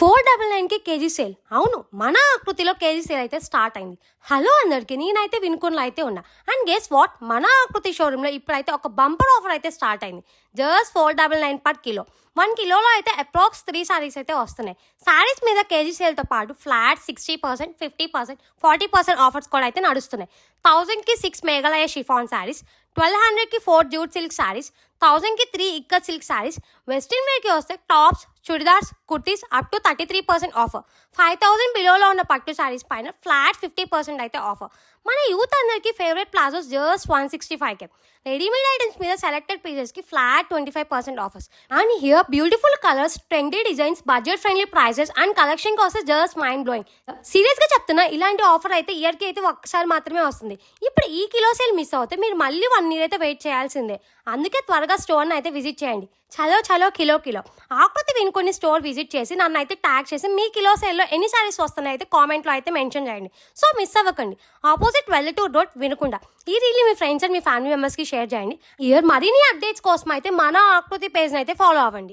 499కి KG sale. అవును, మన ఆకృతిలో కేజీ సేల్ అయితే స్టార్ట్ అయింది. హలో అందరికి, నేనైతే వినుకొండలో అయితే ఉన్నా. అండ్ గెస్ వాట్, మన ఆకృతి షోరూంలో ఇప్పుడైతే ఒక బంపర్ ఆఫర్ అయితే స్టార్ట్ అయింది. Just 499 per kilo. 1 కిలోలో అయితే అప్రాక్స్ 3 సారీస్ అయితే వస్తున్నాయి. సారీస్ మీద కేజీ సేల్తో పాటు ఫ్లాట్ 60%, 50%, 40% ఆఫర్స్ కూడా అయితే నడుస్తున్నాయి. 1000కి 6 మేఘాలయ షిఫాన్ సారీస్, 1200కి 4 జూట్ సిల్క్ సారీస్, 1000కి 3 ఇక్కత్ సిల్క్ సారీస్. వెస్ట్రన్ వేర్కి వస్తే tops, churidars, kurtis up to 33% offer. 5000 బిలోలో ఉన్న పట్టు సారీస్ పైన ఫ్లాట్ 50% అయితే ఆఫర్. మన యూత్ అందరికి favourite palazzos just 165K. Readymade items మీద సెలెక్టెడ్ పీసెస్కి flat 25% offers. And here beautiful colours, trendy designs, budget friendly prices and కలెక్షన్కి వస్తే జస్ట్ మైండ్ బ్లోయింగ్. సీరియస్గా చెప్తున్నా, ఇలాంటి ఆఫర్ అయితే ఇయర్కి అయితే ఒక్కసారి మాత్రమే వస్తుంది. ఇప్పుడు ఈ కిలో సేల్ మిస్ అవుతే మీరు మళ్ళీ 1 year అయితే వెయిట్ చేయాల్సిందే. అందుకే త్వరగా స్టోర్ని అయితే విజిట్ చేయండి. చలో కిలో ఆకృతి వినుకొని స్టోర్ విజిట్ చేసి నన్ను అయితే ట్యాగ్ చేసి మీ కిలో సేల్లో ఎన్ని సారీస్ వస్తున్నాయి అయితే కామెంట్లో అయితే మెన్షన్ చేయండి. సో మిస్ అవ్వకండి. Opposite Vellatur road, Vinukonda. ఈ రీల్ని మీ ఫ్రెండ్స్ అండ్ మీ ఫ్యామిలీ మెంబర్స్కి షేర్ చేయండి. మరిన్ని అప్డేట్స్ కోసం అయితే మన ఆకృతి పేజ్ని అయితే ఫాలో అవ్వండి.